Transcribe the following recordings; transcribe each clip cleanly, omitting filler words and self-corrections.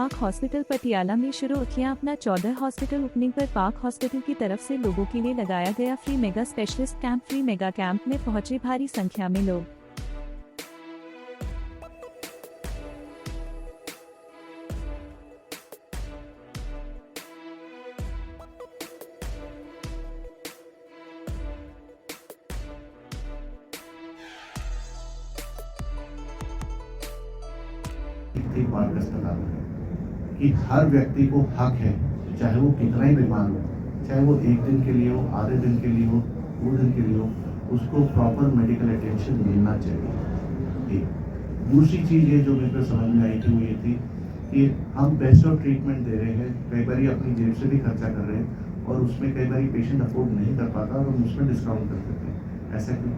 Park hospital Patiala में शुरू किया अपना 14 हॉस्पिटल ओपनिंग पर पार्क हॉस्पिटल की तरफ से लोगों के लिए लगाया गया free mega specialist camp. Free mega camp में पहुंचे भारी संख्या में लोग। एक पार्क अस्पताल है कि हर व्यक्ति को हक है, चाहे वो कितना ही बीमार हो, चाहे वो एक दिन के लिए हो, आधे दिन के लिए हो, 2 दिन के लिए हो, उसको प्रॉपर मेडिकल अटेंशन मिलना चाहिए। एक दूसरी चीज़ ये जो मेरे को समझ में आई थी वो ये थी कि हम बेस्ट ऑफ ट्रीटमेंट दे रहे हैं, कई बार अपनी जेब से भी खर्चा कर रहे हैं और उसमें कई बार पेशेंट अफोर्ड नहीं कर पाता और हम उसमें डिस्काउंट कर देते हैं। ऐसा क्यों?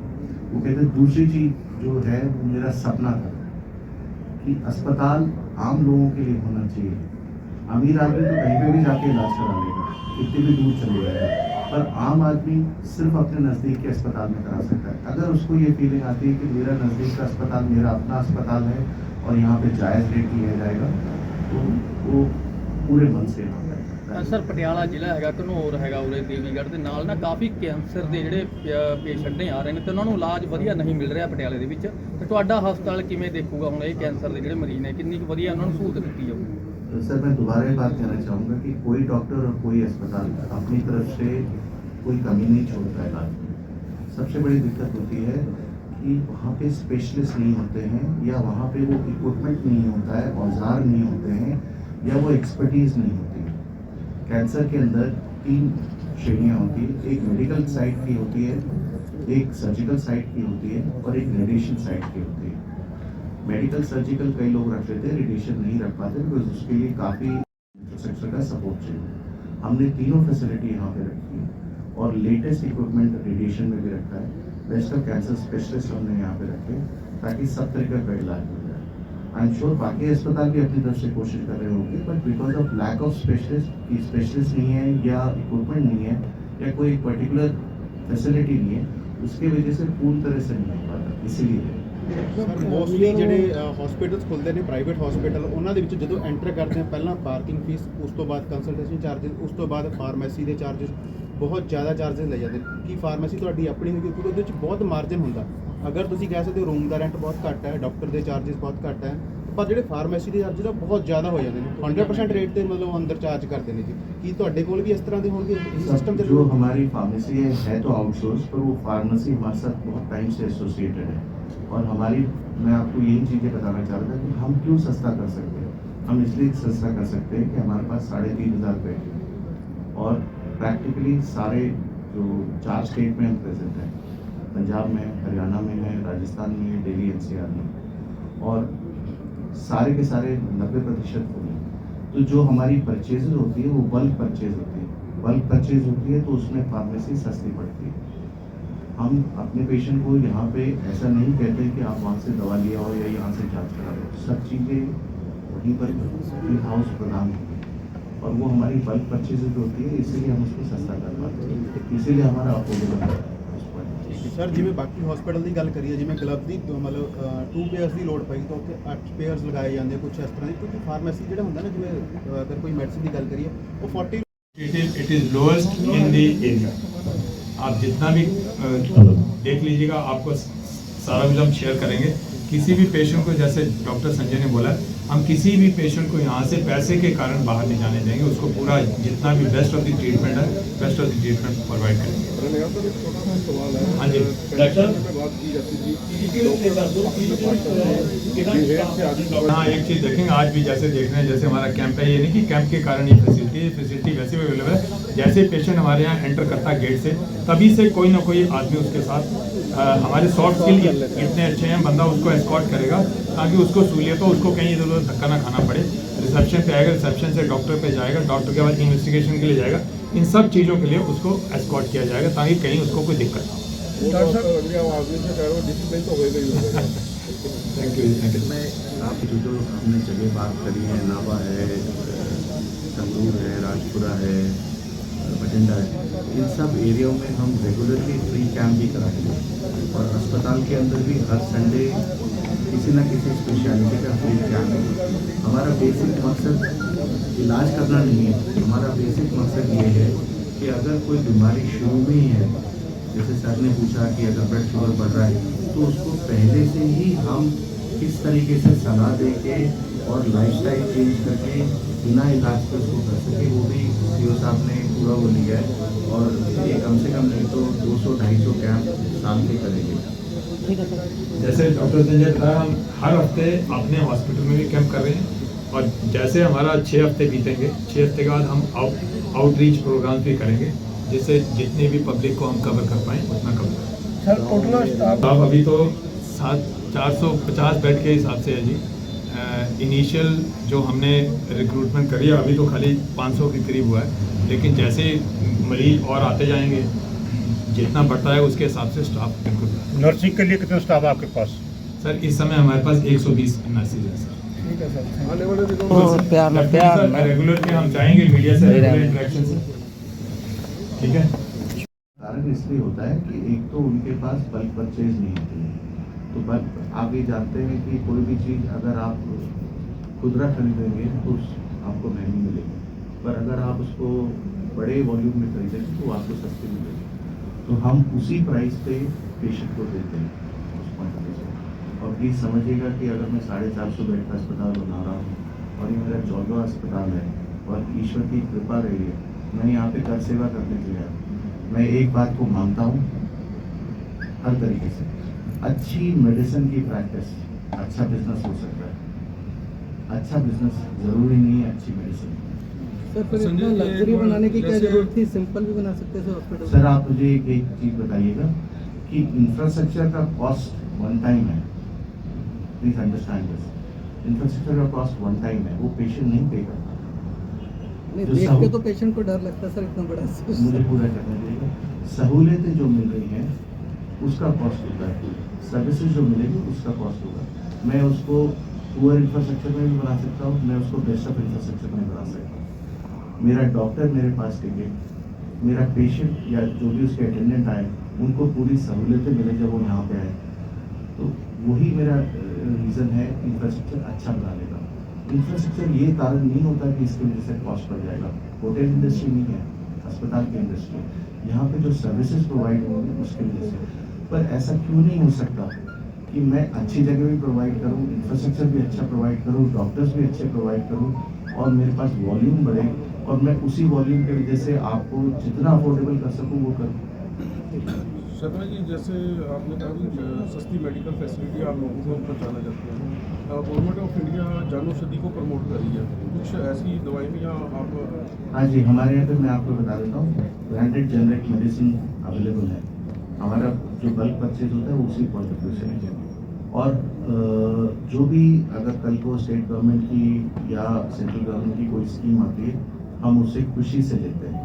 वो कहते हैं दूसरी चीज़ जो है वो मेरा सपना था कि अस्पताल आम लोगों के लिए होना चाहिए। अमीर आदमी तो कहीं पे भी जाके इलाज करा लेगा, कितनी भी दूर चले जाएगा, पर आम आदमी सिर्फ अपने नज़दीक के अस्पताल में करा सकता है। अगर उसको ये फीलिंग आती है कि मेरा नज़दीक का अस्पताल मेरा अपना अस्पताल है और यहाँ पे जायज़ रेट लिया जाएगा, तो वो पूरे मन से यहाँ कर सकता है। सर पटियाला ਜ਼ਿਲ੍ਹਾ ਹੈਗਾ, ਘਨੌਰ ਹੈਗਾ, ਉਰੇ ਦੇਵੀਗੜ੍ਹ ਦੇ ਨਾਲ ਨਾ ਕਾਫੀ ਕੈਂਸਰ ਦੇ ਜਿਹੜੇ ਪੇਸ਼ੈਂਟ ਨੇ ਆ ਰਹੇ ਨੇ ਤੇ ਉਹਨਾਂ ਨੂੰ ਇਲਾਜ ਵਧੀਆ ਨਹੀਂ ਮਿਲ ਰਿਹਾ ਪਟਿਆਲੇ ਦੇ ਵਿੱਚ। ਤੇ ਤੁਹਾਡਾ ਹਸਪਤਾਲ ਕਿਵੇਂ ਦੇਖੂਗਾ ਹੁਣ ਇਹ ਕੈਂਸਰ ਦੇ ਜਿਹੜੇ ਮਰੀਜ਼ ਨੇ, ਕਿੰਨੀ ਕੁ ਵਧੀਆ ਉਹਨਾਂ ਨੂੰ ਸਹੂਲਤ ਦਿੱਤੀ ਜਾਊਗੀ? सर मैं दोबारा ये बात कहना चाहूँगा कि कोई डॉक्टर और कोई अस्पताल अपनी तरफ से कोई कमी नहीं छोड़ता है इलाज में। सबसे बड़ी दिक्कत होती है कि वहाँ पे स्पेशलिस्ट नहीं होते हैं या वहाँ पे वो इक्विपमेंट नहीं होता है, औजार नहीं होते हैं या वो एक्सपर्टीज़ नहीं होती है। कैंसर के अंदर 3 श्रेणियाँ होती है, एक मेडिकल साइड की होती है, एक सर्जिकल साइड की होती है और एक रेडिएशन साइड की होती है। मेडिकल सर्जिकल कई लोग रख लेते हैं, रेडिएशन नहीं रख पाते बिकॉज उसके लिए काफ़ी इंफ्रास्ट्रक्चर का सपोर्ट चाहिए। हमने तीनों फैसिलिटी यहाँ पे रखी है और लेटेस्ट इक्विपमेंट रेडिएशन में भी रखा है। बेस्ट ऑफ कैंसर स्पेशलिस्ट हमने यहाँ पे रखे ताकि सब तरीके का इलाज मिल जाए। आई एम श्योर बाकी अस्पताल भी अपनी तरफ से कोशिश कर रहे होंगे, but because of lack of specialist नहीं है या इक्विपमेंट नहीं है या कोई पर्टिकुलर फैसिलिटी नहीं है, उसकी वजह से पूरी तरह से नहीं हो पाता। इसीलिए ਮੋਸਟਲੀ ਜਿਹੜੇ ਹਸਪੀਟਲਸ ਖੁੱਲ੍ਹਦੇ ਨੇ ਪ੍ਰਾਈਵੇਟ ਹਸਪੀਟਲ, ਉਹਨਾਂ ਦੇ ਵਿੱਚ ਜਦੋਂ ਐਂਟਰ ਕਰਦੇ ਆ ਪਹਿਲਾਂ ਪਾਰਕਿੰਗ ਫੀਸ, ਉਸ ਤੋਂ ਬਾਅਦ ਕੰਸਲਟੇਸ਼ਨ ਚਾਰजेस, ਉਸ ਤੋਂ ਬਾਅਦ ਫਾਰਮੇਸੀ ਦੇ ਚਾਰजेस, ਬਹੁਤ ਜ਼ਿਆਦਾ ਚਾਰजेस ਲੈ ਜਾਂਦੇ ਨੇ। ਕਿ ਫਾਰਮੇਸੀ ਤੁਹਾਡੀ ਆਪਣੀ ਹੋਗੀ ਕਿਉਂਕਿ ਉਹਦੇ ਵਿੱਚ ਬਹੁਤ ਮਾਰਜਨ ਹੁੰਦਾ। ਅਗਰ ਤੁਸੀਂ ਕਹਿ ਸਕਦੇ ਹੋ ਰੂਮ ਦਾ ਰੈਂਟ ਬਹੁਤ ਘੱਟ ਹੈ, ਡਾਕਟਰ ਦੇ ਚਾਰजेस ਬਹੁਤ ਘੱਟ ਹੈ, ਪਰ ਜਿਹੜੇ ਫਾਰਮੇਸੀ ਦੇ ਚਾਰजेस ਆ ਬਹੁਤ ਜ਼ਿਆਦਾ ਹੋ ਜਾਂਦੇ ਨੇ। 100% रेट ਤੇ ਮਤਲਬ ਅੰਦਰ ਚਾਰਜ ਕਰਦੇ ਨੇ ਜੀ। ਕੀ ਤੁਹਾਡੇ ਕੋਲ ਵੀ ਇਸ ਤਰ੍ਹਾਂ ਦੇ ਹੋਣਗੇ सिस्टम? जो हमारी फार्मेसी है तो आउटसोर्स, पर वो फार्मेसी हमारे साथ बहुत टाइम से एसोसिएटेड है और हमारी, मैं आपको यही चीज़ें बताना चाह रहा था कि हम क्यों सस्ता कर सकते हैं। हम इसलिए सस्ता कर सकते हैं कि हमारे पास 3500 बेड है और प्रैक्टिकली सारे जो 4 स्टेट में हम प्रेजेंट हैं, पंजाब में, हरियाणा में है, राजस्थान में है, दिल्ली NCR में, और सारे के सारे 90% फुल हैं। तो जो हमारी परचेज होती है वो बल्क परचेज होती है। बल्क परचेज होती है तो उसमें फार्मेसी सस्ती पड़ती है। हम अपने पेशेंट को यहाँ पे ऐसा नहीं कहते कि आप वहाँ से दवा लिया हो या यहाँ से जांच करा लो, सब चीज़ें वहीं पर इन हाउस प्रदान होती है और वो हमारी बल्क परचेज होती है, इसीलिए हम उसको सस्ता कर पाते हैं, इसीलिए हमारा अफोर्डेबल है। ਸਰ ਜਿਵੇਂ ਬਾਕੀ ਹਸਪੀਟਲ ਦੀ ਗੱਲ ਕਰੀਏ, ਜਿਵੇਂ ਗਲਵ ਦੀ ਮਤਲਬ 2 ਪੇਅਰਸ ਦੀ ਲੋੜ ਪਈ ਤਾਂ ਉੱਥੇ 8 ਪੇਅਰਸ ਲਗਾਏ ਜਾਂਦੇ ਕੁਝ ਇਸ ਤਰ੍ਹਾਂ ਦੀ, ਕਿਉਂਕਿ ਫਾਰਮੇਸੀ ਜਿਹੜਾ ਹੁੰਦਾ ਨਾ, ਜਿਵੇਂ ਅਗਰ ਕੋਈ ਮੈਡੀਸਿਨ ਦੀ ਗੱਲ ਕਰੀਏ ਉਹ 40 it is lowest in the area. आप जितना भी देख लीजिएगा, आपको सारा भी हम शेयर करेंगे। किसी भी पेशेंट को, जैसे डॉक्टर संजय ने बोला, हम किसी भी पेशेंट को यहाँ से पैसे के कारण बाहर नहीं जाने देंगे। उसको पूरा जितना भी बेस्ट ऑफ द ट्रीटमेंट है, best of the treatment provide करेंगे। हाँ जी हाँ, एक चीज़ देखेंगे, आज भी जैसे देख रहे हैं, जैसे हमारा कैंप है, ये नहीं कि कैंप के कारण ये फैसिलिटी वैसे भी अवेलेबल है। जैसे पेशेंट हमारे यहाँ एंटर करता है गेट से, तभी से कोई ना कोई आदमी उसके साथ, हमारे सॉफ्ट स्किल इतने अच्छे हैं, बंदा उसको एस्कॉर्ट करेगा ताकि उसको सहूलियत हो, उसको कहीं इधर उधर धक्का ना खाना पड़े। रिसेप्शन पे आएगा, रिसेप्शन से डॉक्टर पे जाएगा, डॉक्टर के बाद इन्वेस्टिगेशन के लिए जाएगा। इन सब चीज़ों के लिए उसको एस्कॉर्ट किया जाएगा ताकि कहीं उसको कोई दिक्कत ना हो। Thank you. मैं आप जो हमने जगह बात करी है, नाभा है, संगरूर है, राजपुरा है, बठिंडा है, इन सब एरियाओं में हम रेगुलरली फ्री कैंप भी कराएंगे और अस्पताल के अंदर भी हर संडे किसी न किसी स्पेशलिटी का फ्री कैंप है। हमारा बेसिक मकसद इलाज करना नहीं है, हमारा बेसिक मकसद ये है कि अगर कोई बीमारी शुरू में ही है, जैसे सर ने पूछा कि अगर ब्लड शुगर बढ़ रहा है तो उसको पहले से ही हम किस तरीके से सलाह दे के और लाइफस्टाइल चेंज करके बिना इलाज के उसको कर सके, वो भी सीओ साहब ने पूरा वो लिया है और ये कम से कम नहीं तो 200-250 कैंप साल के करेंगे। जैसे डॉक्टर संजय बताया, हम हर हफ्ते अपने हॉस्पिटल में भी कैंप कर रहे हैं और जैसे हमारा 6 हफ्ते बीतेंगे, 6 हफ्ते के बाद हम आउटरीच प्रोग्राम भी करेंगे जिससे जितनी भी पब्लिक को हम कवर कर पाएँ उतना कवर करें। सर टोटल स्टाफ अभी तो 450 बेड के हिसाब से है जी। इनिशियल जो हमने रिक्रूटमेंट करी है अभी तो खाली 500 के करीब हुआ है, लेकिन जैसे मरीज और आते जाएंगे जितना बढ़ता है उसके हिसाब से स्टाफ बिल्कुल। नर्सिंग के लिए कितने स्टाफ है आपके पास? सर इस समय हमारे पास 120 नर्सिस हैं सर। ठीक है सर। आने वाले दिनों में रेगुलर के हम चाहेंगे मीडिया से रेगुलर इंटरेक्शन से, ठीक है। कारण इसलिए होता है कि एक तो उनके पास बल्क परचेज नहीं होती है, तो बल्क आप ये जानते हैं कि कोई भी चीज़ अगर आप खुदरा खरीदेंगे तो आपको महंगी मिलेगी, पर अगर आप उसको बड़े वॉल्यूम में खरीदेंगे तो आपको सस्ती मिलेगी। तो हम उसी प्राइस पे पेशेंट को देते हैं उस क्वान्टिटी से। और प्लीज़ समझिएगा कि अगर मैं 450 बेड का अस्पताल बना रहा हूँ और ये मेरा 14वां अस्पताल है और ईश्वर की कृपा रही है, मैं यहाँ पे कर सेवा करने के लिए आया। मैं एक बात को मानता हूँ हर तरीके से, अच्छी मेडिसिन की प्रैक्टिस अच्छा बिजनेस हो सकता है। अच्छा बिजनेस ज़रूरी नहीं है अच्छी मेडिसिन। सर फिर इतना लग्जरी बनाने की क्या जरूरत थी? सिंपल भी बना सकते थे हॉस्पिटल। सर आप मुझे एक चीज़ बताइएगा कि इंफ्रास्ट्रक्चर का कॉस्ट वन टाइम है, प्लीज अंडरस्टैंड दिस। इंफ्रास्ट्रक्चर का कॉस्ट वन टाइम है, वो पेशेंट नहीं पे करता। नहीं, जो देख के सहू- तो पेशेंट को डर लगता है सर, इतना बड़ा मुझे पूरा करना चाहिए। सहूलियतें जो मिल रही हैं उसका कॉस्ट होता है, सर्विसेज जो मिलेगी उसका कॉस्ट होगा। मैं उसको पुअर इंफ्रास्ट्रक्चर में भी बना सकता हूँ, मैं उसको बेस्ट ऑफ इंफ्रास्ट्रक्चर में बना सकता हूँ। मेरा डॉक्टर मेरे पास टिके, मेरा पेशेंट या जो भी उसके अटेंडेंट आए उनको पूरी सहूलियतें मिले जब वो यहाँ पे आए, तो वही मेरा रीज़न है इंफ्रास्ट्रक्चर अच्छा बनाने का। इंफ्रास्ट्रक्चर ये कारण नहीं होता कि इसकी वजह से कॉस्ट बढ़ जाएगा। होटल इंडस्ट्री नहीं है, अस्पताल की इंडस्ट्री है। यहाँ पे जो सर्विसेज प्रोवाइड होंगी उसकी वजह से। पर ऐसा क्यों नहीं हो सकता कि मैं अच्छी जगह भी प्रोवाइड करूँ, इंफ्रास्ट्रक्चर भी अच्छा प्रोवाइड करूँ, डॉक्टर्स भी अच्छे प्रोवाइड करूँ और मेरे पास वॉल्यूम बढ़े और मैं उसी वॉल्यूम की वजह से आपको जितना अफोर्डेबल कर सकूँ वो करूँ। शर्मा जी, जैसे आपने कहा कि सस्ती मेडिकल फैसिलिटी आप लोगों को पहुँचाना चाहते हैं, गवर्नमेंट ऑफ इंडिया जानौषधि को प्रमोट कर रही है, कुछ ऐसी दवाई भी यहाँ आप? हाँ जी, हमारे यहाँ पे मैं आपको बता देता हूँ, ब्रांडेड जेनरिक मेडिसिन अवेलेबल है। हमारा जो बल्क परचेज होता है वो उसी क्वान्टिटी से है। और जो भी अगर कल को स्टेट गवर्नमेंट की या सेंट्रल गवर्नमेंट की कोई स्कीम आती है हम उसे खुशी से लेते हैं।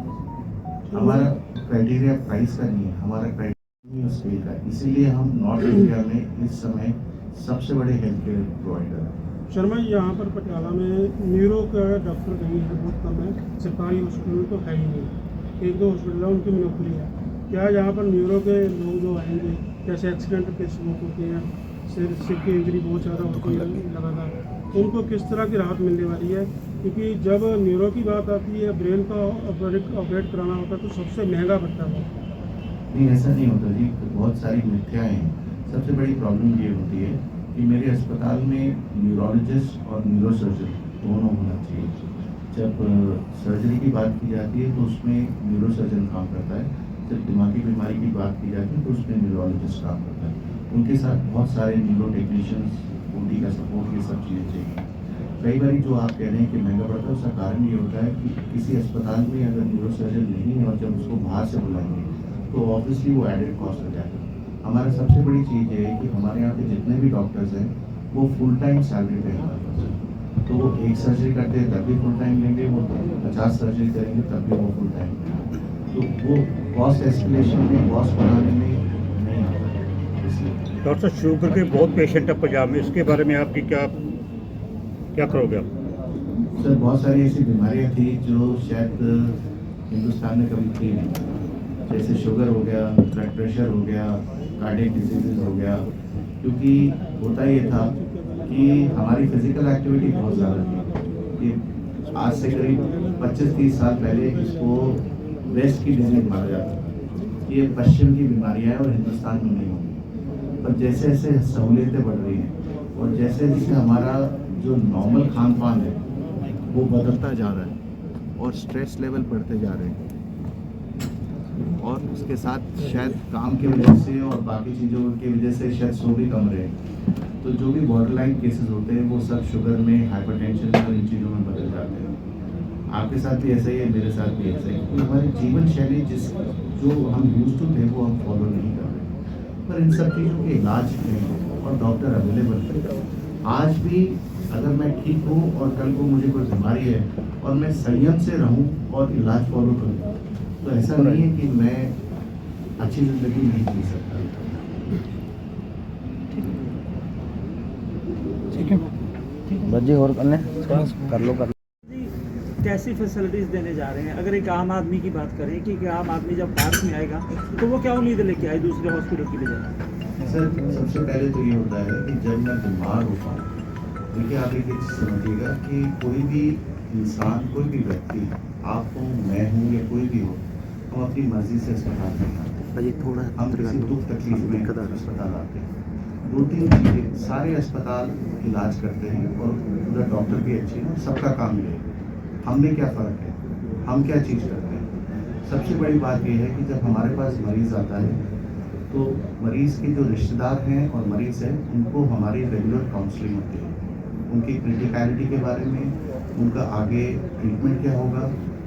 हमारा क्राइटेरिया प्राइस का नहीं है, हमारा क्राइटेरिया स्केल का, इसीलिए हम नॉर्थ इंडिया में इस समय सबसे बड़े हेल्थ केयर प्रोवाइडर हैं। शर्मा जी, यहाँ पर पटियाला में न्यूरो का डॉक्टर कहीं है बहुत कम है, सरकारी हॉस्पिटल में तो है ही नहीं। एक दो हॉस्पिटल है उनकी मोनोपोली है। क्या यहाँ पर न्यूरो के लोग जो आएंगे, जैसे एक्सीडेंट केस बहुत होते हैं, सिर की इंजरी बहुत ज़्यादा होती है लगातार, उनको किस तरह की राहत मिलने वाली है? क्योंकि जब न्यूरो की बात आती है, ब्रेन का ऑपरेट कराना होता है तो सबसे महंगा पड़ता है। नहीं, ऐसा नहीं होता जी, बहुत सारी मिथ्याएं हैं। सबसे बड़ी प्रॉब्लम ये होती है कि मेरे अस्पताल में न्यूरोलॉजिस्ट और न्यूरोसर्जन दोनों होना चाहिए। जब सर्जरी की बात की जाती है तो उसमें न्यूरोसर्जन काम करता है, जब दिमागी बीमारी की बात की जाती है तो उसमें न्यूरोलॉजिस्ट काम करता है। उनके साथ बहुत सारे न्यूरो टेक्नीशियंस, OT का सपोर्ट, ये सब चीज़ें चाहिए। कई बार जो आप कह रहे हैं कि महंगा पड़ता है, उसका कारण ये होता है कि किसी अस्पताल में अगर न्यूरोसर्जन नहीं है और जब उसको बाहर से बुलाएंगे तो ऑब्वियसली वो एडेड कॉस्ट हो जाएगा। हमारा सबसे बड़ी चीज़ ये है कि हमारे यहाँ पे जितने भी डॉक्टर्स हैं वो फुल टाइम सैलरी पे हैं। तो वो एक सर्जरी करते हैं तब भी फुल टाइम लेंगे, वो 50 सर्जरी करेंगे तब भी वो फुल टाइम लेंगे। तो वो कॉस्ट एस्केलेशन में, कॉस्ट बढ़ाने में नहीं आता है। इसलिए डॉक्टर साहब, शुगर के बहुत पेशेंट है पंजाब में, इसके बारे में आपकी क्या करोगे आप? सर बहुत सारी ऐसी बीमारियां थी जो शायद हिंदुस्तान में कभी थी नहीं। जैसे शुगर हो गया, ब्लड प्रेशर हो गया, कार्डियक डिजीजेज हो गया, क्योंकि होता ये था कि हमारी फिजिकल एक्टिविटी बहुत ज़्यादा थी। ये आज से करीब 25-30 साल पहले इसको वेस्ट की डिजीज माना जाता था। ये पश्चिम की बीमारियाँ हैं और हिंदुस्तान में नहीं होंगी। पर जैसे जैसे सहूलियतें बढ़ रही हैं और जैसे जैसे हमारा जो नॉर्मल खान पान है वो बदलता जा रहा है और स्ट्रेस लेवल बढ़ते जा रहे हैं, और उसके साथ शायद काम की वजह से और बाकी चीज़ों की वजह से शायद सो भी कम रहे, तो जो भी बॉर्डरलाइन केसेस होते हैं वो सब शुगर में, हाइपरटेंशन में और इन चीज़ों में बदल जाते हैं। आपके साथ भी ऐसा ही है, मेरे साथ भी ऐसा ही है। तो हमारी जीवन शैली जो हम यूज टू थे वो हम फॉलो नहीं कर रहे, पर इन सब चीज़ों के इलाज हैं और डॉक्टर अवेलेबल है। आज भी अगर मैं ठीक हूँ और कल को मुझे कोई बीमारी है और मैं संयम से रहूँ और इलाज फॉलो करूँ, तो ऐसा नहीं है कि मैं अच्छी ज़िंदगी नहीं जी सकता। बच्चे और कर लें, कर लो। कैसी फैसिलिटीज देने जा रहे हैं? अगर एक आम आदमी की बात करें कि आम आदमी जब पार्क में आएगा तो वो क्या उम्मीद लेके आए दूसरे हॉस्पिटल की बजाय? सर, सबसे पहले तो ये होता है कि जब मैं बीमार होता हूँ, देखिए आप एक चीज़ समझिएगा कि कोई भी इंसान, कोई भी व्यक्ति, आप हो, मैं हूँ या कोई भी हो, हम अपनी मर्जी से अस्पताल में आते हैं। हम किसी दुख तकलीफ में अस्पताल आते हैं। 2-3 चीज़ें, सारे अस्पताल इलाज करते हैं और पूरा डॉक्टर भी अच्छे हैं, सबका काम ये है। हमने क्या फ़र्क है, हम क्या चीज़ करते हैं? सबसे बड़ी बात यह है कि जब हमारे पास मरीज़ आता है तो मरीज़ के जो रिश्तेदार हैं और मरीज़ हैं उनको हमारी रेगुलर काउंसलिंग होती है। उनकी क्रिटिकलिटी के बारे में, उनका आगे ट्रीटमेंट क्या होगा,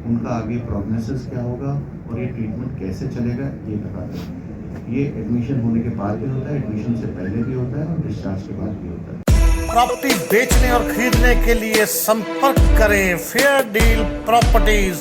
उनका आगे प्रोग्नोसिस क्या होगा और ये ट्रीटमेंट कैसे चलेगा, ये बताते हैं। ये एडमिशन होने के बाद भी होता है, एडमिशन से पहले भी होता है और डिस्चार्ज के बाद भी होता है। प्रॉपर्टी बेचने और खरीदने के लिए संपर्क करें फेयर डील प्रॉपर्टीज।